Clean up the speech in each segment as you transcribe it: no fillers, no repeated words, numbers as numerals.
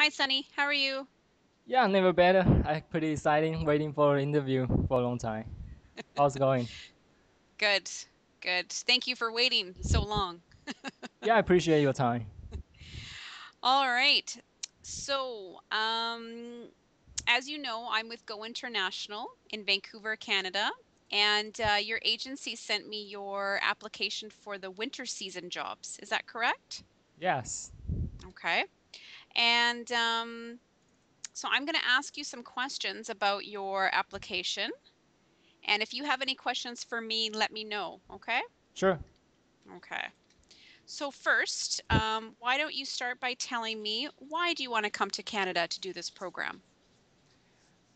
Hi, Sunny. How are you? Yeah, never better. I pretty exciting. Waiting for an interview for a long time. How's it going? Good, good. Thank you for waiting so long. Yeah, I appreciate your time. All right. So, as you know, I'm with Go International in Vancouver, Canada, and your agency sent me your application for the winter season jobs. Is that correct? Yes. Okay. And so I'm going to ask you some questions about your application. And if you have any questions for me, let me know. Okay? Sure. Okay. So first, why don't you start by telling me why do you want to come to Canada to do this program?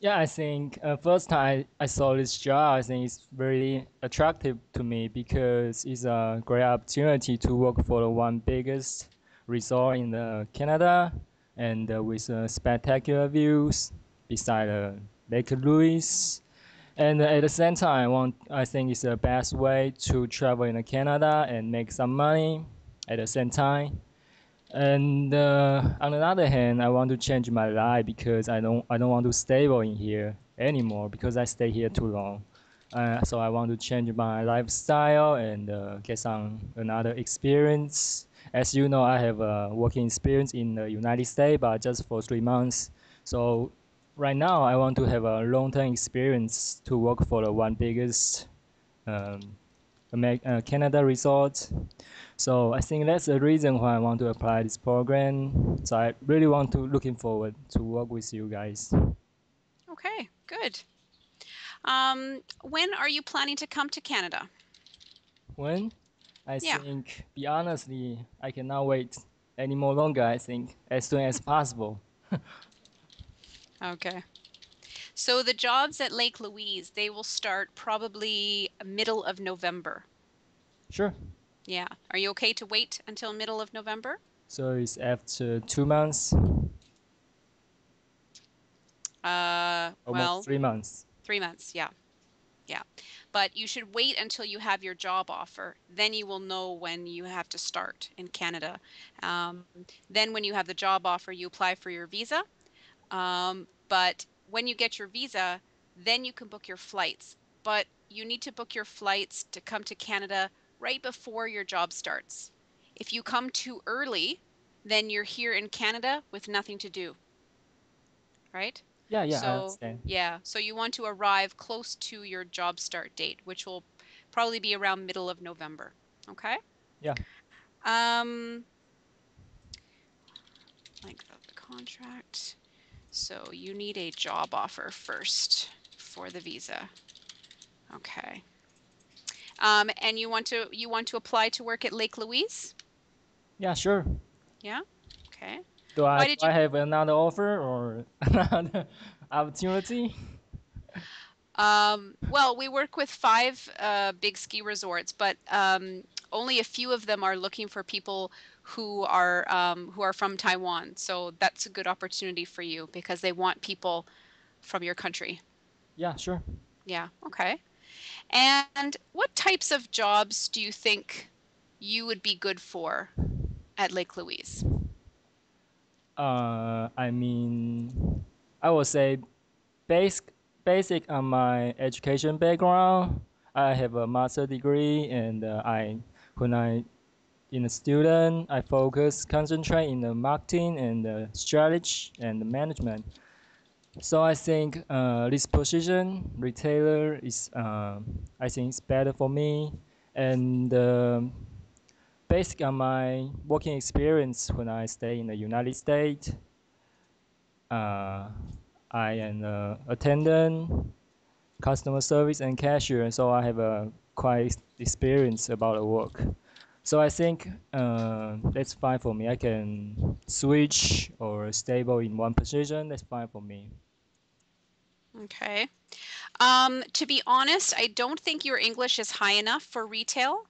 Yeah, I think first time I saw this job, I think it's very attractive to me because it's a great opportunity to work for the one biggest resort in Canada and with spectacular views beside Lake Louise. And at the same time, I think it's the best way to travel in Canada and make some money at the same time. And on the other hand, I want to change my life because I don't want to stable in here anymore because I stay here too long. So I want to change my lifestyle and get some another experience. As you know, I have a working experience in the United States, but just for 3 months. So right now, I want to have a long-term experience to work for the one biggest um, Canada resort. So I think that's the reason why I want to apply this program. So I really want to looking forward to work with you guys. Okay, good. When are you planning to come to Canada? When I Yeah, think, be honestly, I cannot wait any more longer. I think as soon as possible. okay. So the jobs at Lake Louise, they will start probably middle of November. Sure. Yeah. Are you okay to wait until middle of November? So it's after 2 months, almost Well, 3 months. 3 months. Yeah. Yeah. But you should wait until you have your job offer. Then you will know when you have to start in Canada. Um, then when you have the job offer, you apply for your visa. But when you get your visa, then you can book your flights. But you need to book your flights to come to Canada right before your job starts. If you come too early, then you're here in Canada with nothing to do, right? Yeah, yeah, I So, understand. yeah, so you want to arrive close to your job start date, which will probably be around middle of November. Okay? Yeah, Um, length of the contract. So you need a job offer first for the visa. Okay. And you want to apply to work at Lake Louise? yeah, sure. Yeah? Okay. Do I Why do did you I have another offer or another opportunity? Well, we work with five big ski resorts, but only a few of them are looking for people who are from Taiwan. So that's a good opportunity for you because they want people from your country. Yeah, sure. Yeah, okay. And what types of jobs do you think you would be good for at Lake Louise? I mean, I would say basic basic on my education background. I have a master degree, and when I in a student, I concentrate in the marketing and the strategy and the management. So I think this position, retailer, is I think it's better for me, and based on my working experience when I stay in the United States, uh, I am a attendant, customer service, and cashier. So I have a quite experience about the work. So I think that's fine for me. I can switch or stable in one position. That's fine for me. Okay. To be honest, I don't think your English is high enough for retail.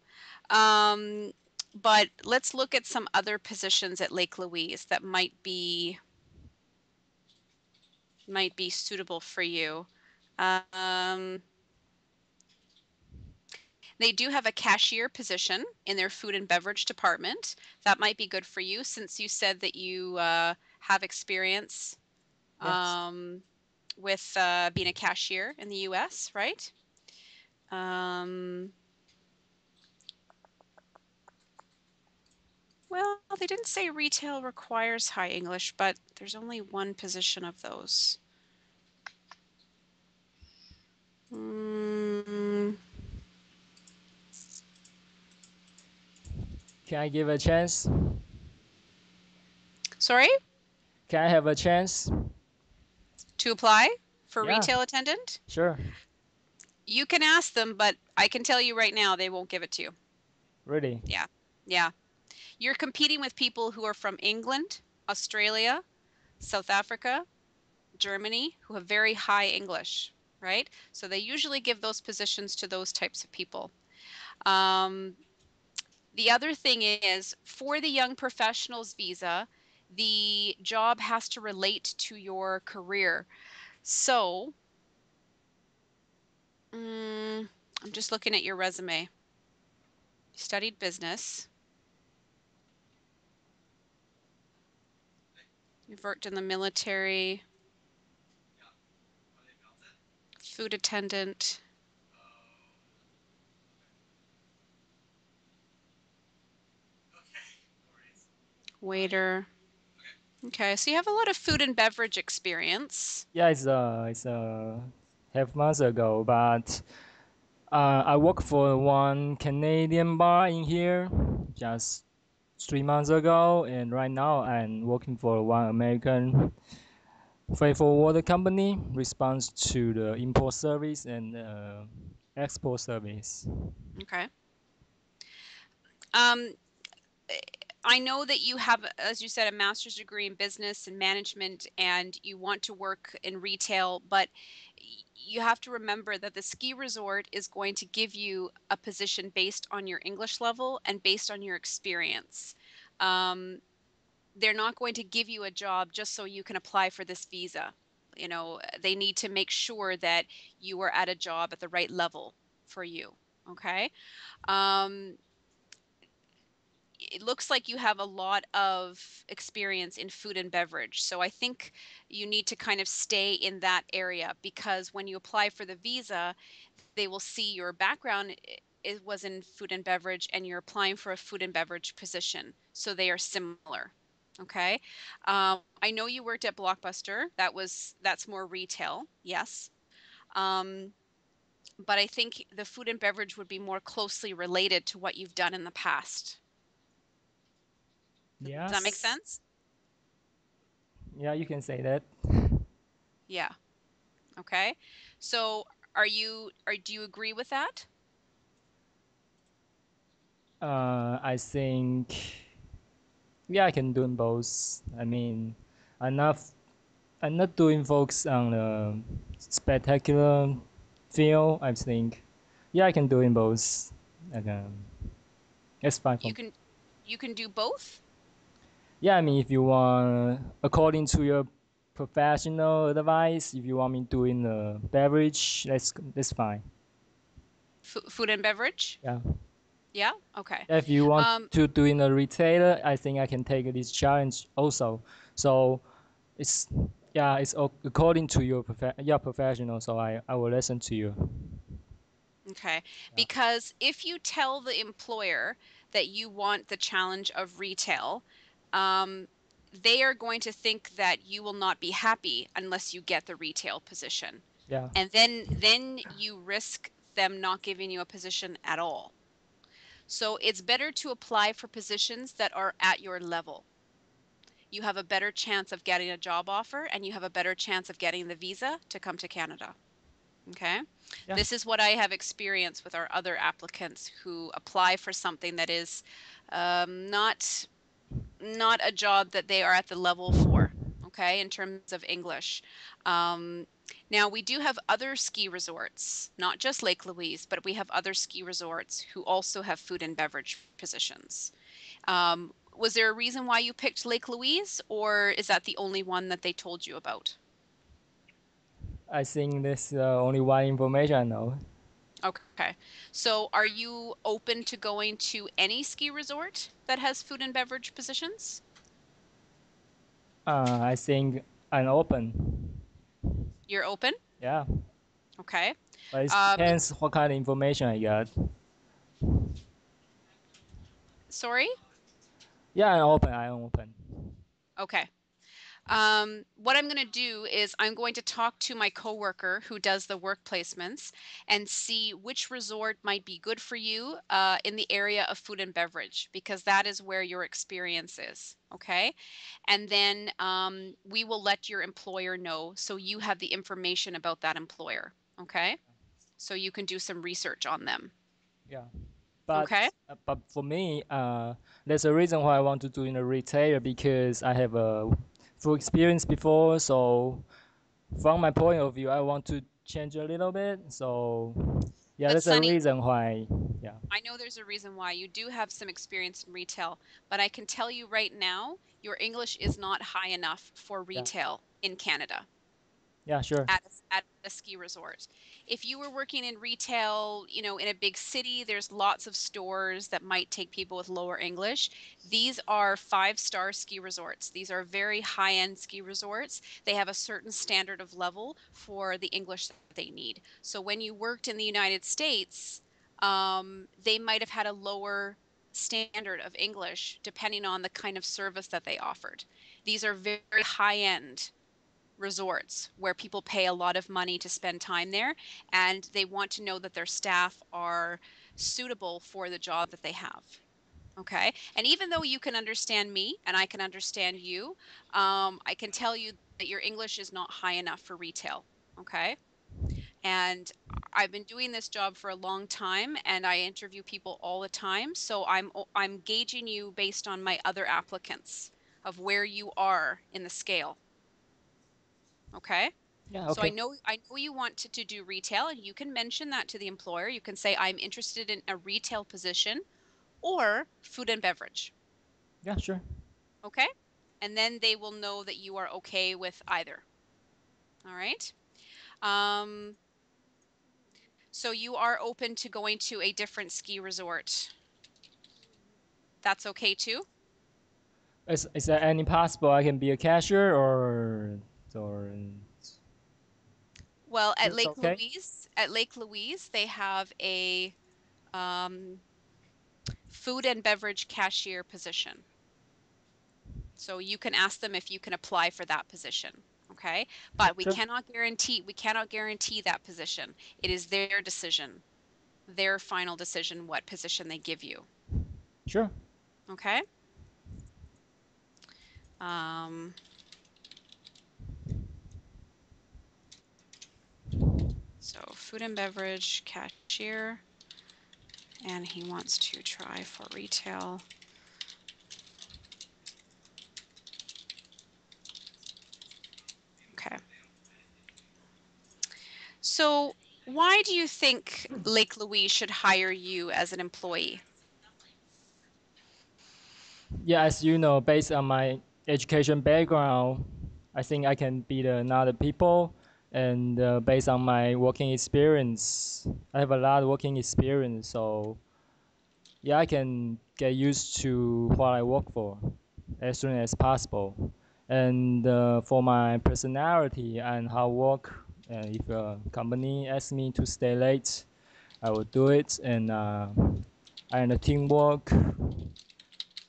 Um, but let's look at some other positions at Lake Louise that might be suitable for you. Um, they do have a cashier position in their food and beverage department. That might be good for you since you said that you have experience Yes. with being a cashier in the US, right? Um, well, they didn't say retail requires high English, but there's only one position of those. Mm, Can I give a chance? sorry, Can I have a chance? to apply for Yeah, retail attendant? sure. You can ask them, but I can tell you right now, they won't give it to you. Really? Yeah. Yeah. You're competing with people who are from England, Australia, South Africa, Germany, who have very high English, right? So they usually give those positions to those types of people. Um, the other thing is for the young professionals visa, the job has to relate to your career. So, I'm just looking at your resume. You studied business. You've worked in the military, food attendant, waiter. Okay, so you have a lot of food and beverage experience. Yeah, it's half months ago, but I work for one Canadian bar in here just 3 months ago, and right now I'm working for one American faithful water company, responds to the import service and export service. Okay. Um, I know that you have, as you said, a master's degree in business and management, and you want to work in retail, but you have to remember that the ski resort is going to give you a position based on your English level and based on your experience. Um, they're not going to give you a job just so you can apply for this visa. You know, they need to make sure that you are at a job at the right level for you. Okay. Um, it looks like you have a lot of experience in food and beverage. So I think you need to kind of stay in that area because when you apply for the visa, they will see your background it was in food and beverage and you're applying for a food and beverage position. So they are similar. Okay. I know you worked at Blockbuster. That's more retail. Yes. Um, but I think the food and beverage would be more closely related to what you've done in the past. Does that make Yes. sense? Yeah, you can say that. Yeah. Okay. So do you agree with that? I think yeah, I can do both. I mean, I'm not I'm not doing focus on the spectacular feel. I think yeah, I can do in both. Like, it's fine for You me. can you can do both? Yeah, I mean, if you want, according to your professional advice, if you want me doing the beverage, that's fine. Food and beverage? Yeah. Yeah? Okay. If you want Um, to do in a retailer, I think I can take this challenge also. So it's yeah, it's according to your professional. So I will listen to you. okay. Yeah. Because if you tell the employer that you want the challenge of retail, um, they are going to think that you will not be happy unless you get the retail position. Yeah. And then you risk them not giving you a position at all. So it's better to apply for positions that are at your level. You have a better chance of getting a job offer and you have a better chance of getting the visa to come to Canada. Okay. Yeah. This is what I have experienced with our other applicants who apply for something that is not a job that they are at the level for. Okay, in terms of English. Um, Now we do have other ski resorts, not just Lake Louise, but we have other ski resorts who also have food and beverage positions. Was there a reason why you picked Lake Louise, or is that the only one that they told you about? I think this only one information I know. Okay. So are you open to going to any ski resort that has food and beverage positions? I think I'm open. You're open? Yeah, Okay. but it Um, depends what kind of information I get. sorry? Yeah, I'm open. I'm open. Okay. What I'm going to do is I'm going to talk to my coworker who does the work placements and see which resort might be good for you in the area of food and beverage, because that is where your experience is. Okay. And then we will let your employer know so you have the information about that employer. Okay. So you can do some research on them. Yeah, but Okay. for me, there's a reason why I want to do in a retail because I have a full experience before. So from my point of view, I want to change a little bit. So yeah, But that's a Sunny, reason why. Yeah, I know there's a reason why you do have some experience in retail, but I can tell you right now, your English is not high enough for yeah, retail in Canada yeah, sure. at a ski resort. If you were working in retail, in a big city, there's lots of stores that might take people with lower English. These are five-star ski resorts. These are very high-end ski resorts. They have a certain standard of level for the English that they need. So when you worked in the United States, they might have had a lower standard of English depending on the kind of service that they offered. These are very high-end resorts where people pay a lot of money to spend time there, and they want to know that their staff are suitable for the job that they have. Okay. And even though you can understand me and I can understand you, I can tell you that your English is not high enough for retail. Okay. And I've been doing this job for a long time and I interview people all the time. So I'm gauging you based on my other applicants of where you are in the scale. Okay. Yeah, So okay. I know you want to do retail, and you can mention that to the employer. You can say, I'm interested in a retail position or food and beverage. Yeah, sure. Okay. And then they will know that you are okay with either. All right. Um, so you are open to going to a different ski resort. That's okay too. Is there any possible I can be a cashier or Well, it's okay? At Lake Louise, they have a um, food and beverage cashier position. So you can ask them if you can apply for that position. Okay. But Sure. we cannot guarantee that position. It is their decision, their final decision, what position they give you. Sure. Okay. Um, so food and beverage cashier, and he wants to try for retail. Okay. So why do you think Lake Louise should hire you as an employee? Yeah, as you know, based on my education background, I think I can beat another people. And based on my working experience, I have a lot of working experience. So yeah, I can get used to what I work for as soon as possible. And for my personality and how work, if a company asks me to stay late, I will do it. And the teamwork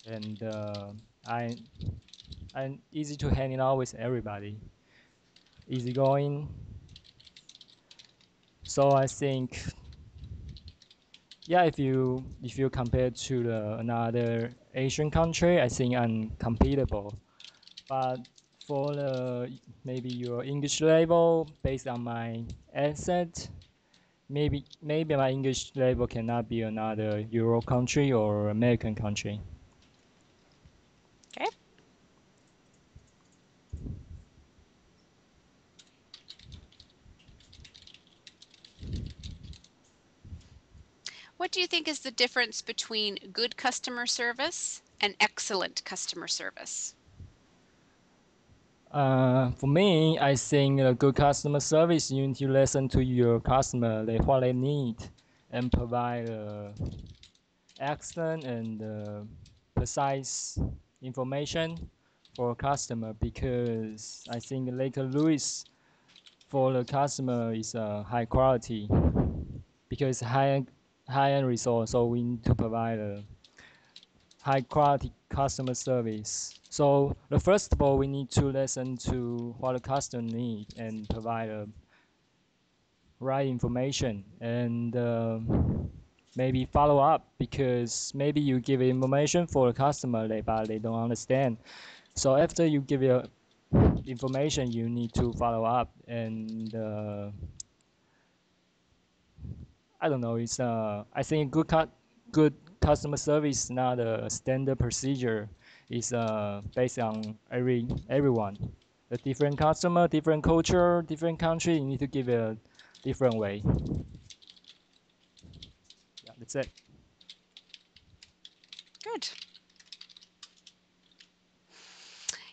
and I I'm easy to hang out with everybody, easygoing. So I think, yeah, if you compare to another Asian country, I think I'm compatible. But for the maybe your English level, based on my accent, maybe my English level cannot be another Euro country or American country. Okay. What do you think is the difference between good customer service and excellent customer service? For me, I think a good customer service, you need to listen to your customer, what they need, and provide excellent and precise information for a customer because I think Lake Louise for the customer is high quality because high-end resort, so we need to provide a high quality customer service. So the first of all, we need to listen to what the customer need and provide a right information and maybe follow up because maybe you give information for the customer but they don't understand. So after you give your information, you need to follow up and I don't know. It's I think good customer service is not a standard procedure. It's based on everyone. A different customer, different culture, different country. You need to give a different way. Yeah, that's it. Good.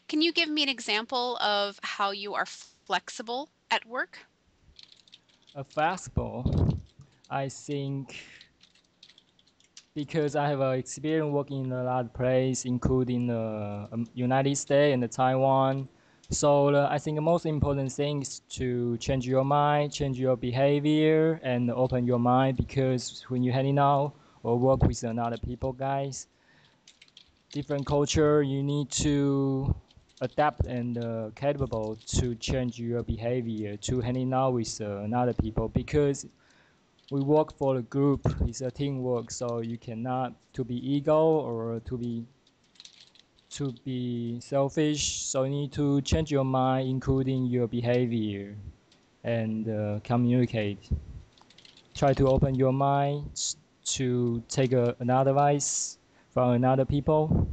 Can you give me an example of how you are flexible at work? A fastball. I think because I have experience working in a lot of places, including the United States and the Taiwan. So I think the most important thing is to change your mind, change your behavior, and open your mind because when you're hanging out or work with another people, guys, different culture, you need to adapt and capable to change your behavior to hanging out with another people because we work for a group. It's a teamwork, so you cannot to be ego or to be selfish. So you need to change your mind, including your behavior, and communicate. Try to open your mind to take another advice from another people.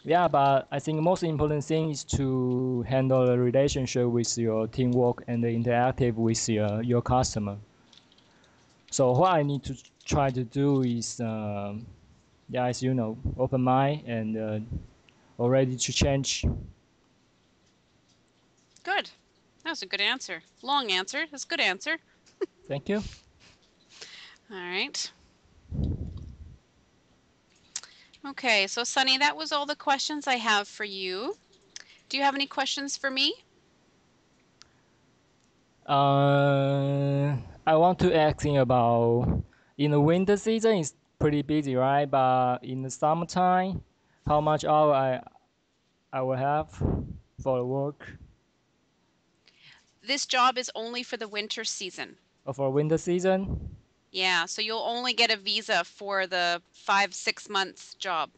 Yeah, but I think the most important thing is to handle the relationship with your teamwork and the interactive with your customer. So what I need to try to do is, yeah, as you know, open mind and already to change. Good. That was a good answer. Long answer. That's a good answer. Thank you. All right. Okay, so Sunny, that was all the questions I have for you. Do you have any questions for me? I want to asking about in the winter season it's pretty busy, right? But in the summertime, how much hour I will have for work This job is only for the winter season. or for winter season? Yeah, so you'll only get a visa for the 5, 6 months job.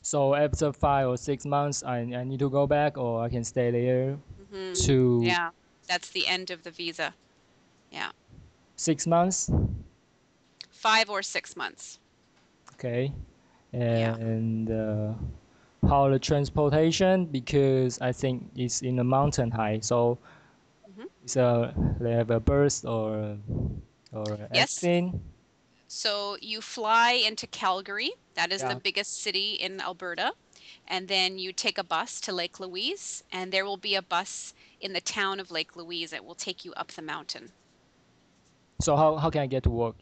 So after 5 or 6 months, I need to go back or I can stay there Hmm. to Yeah, that's the end of the visa. Yeah, 6 months. 5 or 6 months. Okay. Yeah. And how the transportation because I think it's in a mountain high, so Hmm. it's they have a burst or Yes. accident. So you fly into Calgary. That is the Yeah. biggest city in Alberta. And then you take a bus to Lake Louise, and there will be a bus in the town of Lake Louise that will take you up the mountain. So how can I get to work?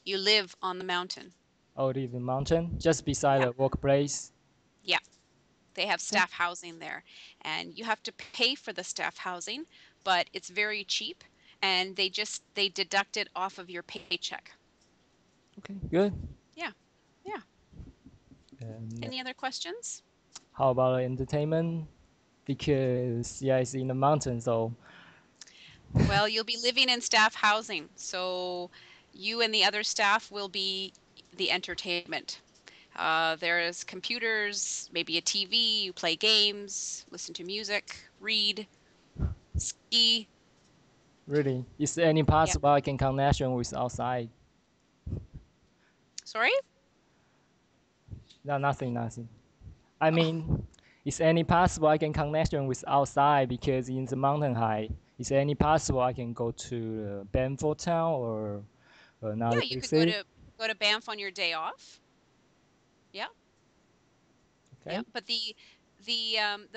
You live on the mountain. Oh, it is a mountain just beside Yeah. the workplace. Yeah. They have Okay. staff housing there, and you have to pay for the staff housing, but it's very cheap, and they deduct it off of your paycheck. Okay. Good. Yeah. Yeah. And Any other questions? how about entertainment? Because yeah, it's in the mountain, so Well, you'll be living in staff housing, so you and the other staff will be the entertainment. There is computers, maybe a TV, you play games, listen to music, read, ski. really, is there any Yeah. possible I can connection with outside? Sorry? No, nothing. I Oh, mean, is any possible I can connection with outside because in the mountain high? Is there any possible I can go to Benford town or another yeah, you big could go city? to Banff on your day off. Yeah. Yeah, Okay. but the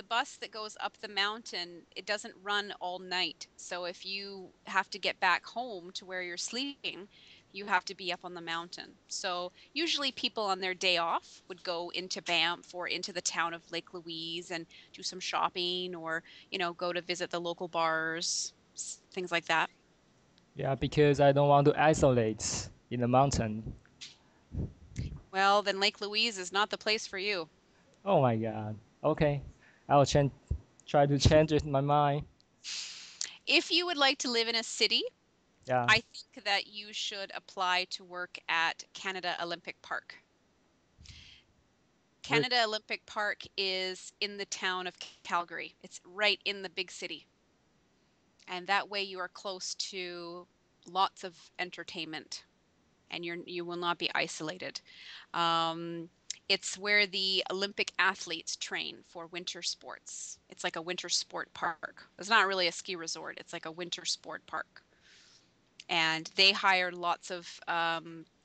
bus that goes up the mountain, it doesn't run all night. So if you have to get back home to where you're sleeping, you have to be up on the mountain. So usually people on their day off would go into Banff or into the town of Lake Louise and do some shopping or, go to visit the local bars, things like that. Yeah, because I don't want to isolate in the mountain. Well, then Lake Louise is not the place for you. Oh my God. Okay, I'll try to change it in my mind. If you would like to live in a city, Yeah. I think that you should apply to work at Canada Olympic Park. Where, Canada Olympic Park is in the town of Calgary. It's right in the big city. And that way you are close to lots of entertainment and you will not be isolated. Um, it's where the Olympic athletes train for winter sports. It's like a winter sport park. It's not really a ski resort. It's like a winter sport park. And they hire lots of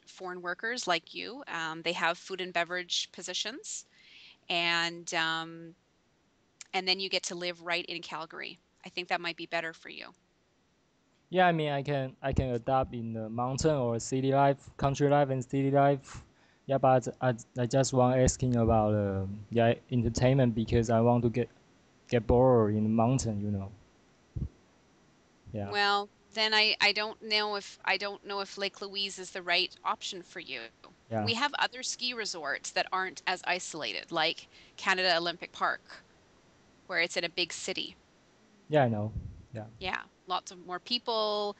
foreign workers like you. They have food and beverage positions, and and then you get to live right in Calgary. I think that might be better for you. yeah, I mean, I can adapt in the mountain or city life, country life and city life. Yeah, but I just want asking about yeah, entertainment because I want to get bored in the mountain. Yeah, Well, then I don't know if Lake Louise is the right option for you. yeah, We have other ski resorts that aren't as isolated, like Canada Olympic Park, where it's in a big city. yeah, I know. Yeah. Yeah, lots of more people,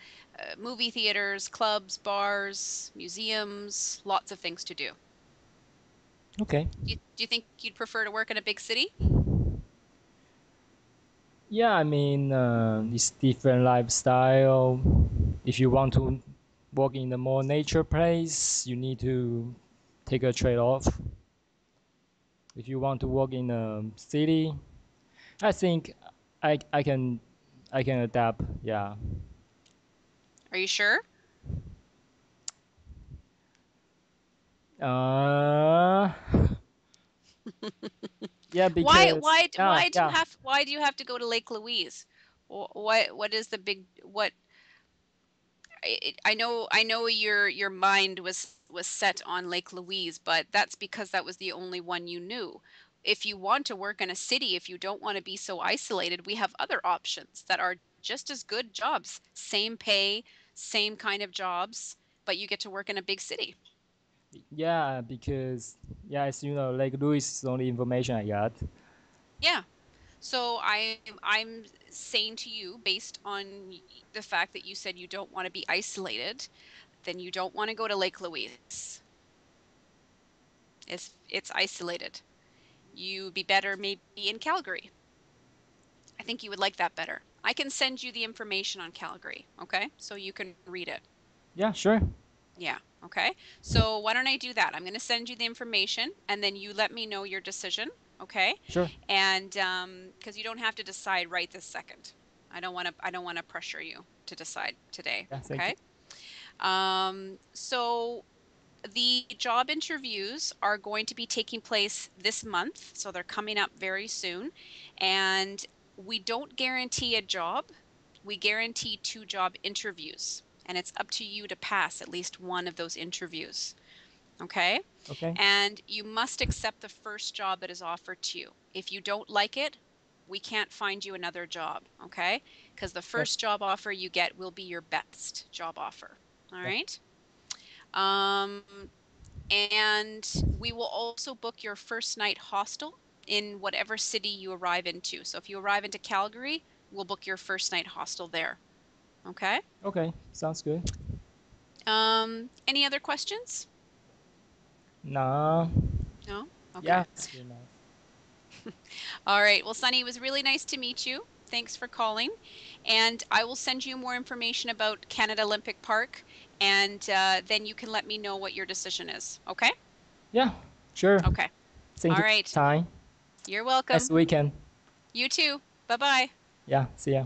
movie theaters, clubs, bars, museums, lots of things to do. Okay. Do you think you'd prefer to work in a big city? Yeah, I mean, it's different lifestyle. If you want to work in a more nature place, you need to take a trade off. If you want to work in a city, I think I can adapt. Yeah. Are you sure? Uh, yeah, Why because why yeah, why do you yeah. have to go to Lake Louise? What is the big what I know your mind was set on Lake Louise, but that's because that was the only one you knew. If you want to work in a city, if you don't want to be so isolated, we have other options that are just as good jobs. Same pay, same kind of jobs, but you get to work in a big city. Yeah, because yeah, as you know, Lake Louise is the only information I got. Yeah. So I'm saying to you, based on the fact that you said you don't want to be isolated, then you don't want to go to Lake Louise. It's isolated. You'd be better maybe in Calgary. I think you would like that better. I can send you the information on Calgary, okay? So you can read it. Yeah, sure, Yeah, okay. So why don't I do that? I'm going to send you the information and then you let me know your decision, okay? sure. And because you don't have to decide right this second. I don't want to pressure you to decide today, Yeah, thank you. okay? So the job interviews are going to be taking place this month, so they're coming up very soon. And we don't guarantee a job, we guarantee two job interviews. And it's up to you to pass at least one of those interviews. Okay? Okay. And you must accept the first job that is offered to you. If you don't like it, we can't find you another job. Okay? Because the Yep. first job offer you get will be your best job offer. All Yep. right? Um, and we will also book your first night hostel in whatever city you arrive into. So if you arrive into Calgary, we'll book your first night hostel there. Okay. Okay. Sounds good. Any other questions? Nah. No? Okay. Yeah. It's good enough. All right. Well, Sunny, it was really nice to meet you. Thanks for calling. And I will send you more information about Canada Olympic Park, and then you can let me know what your decision is. Okay? Yeah. Sure. Okay. Thank All you for right. your time. You're Nice welcome. weekend. You too. Bye bye. Yeah. See ya.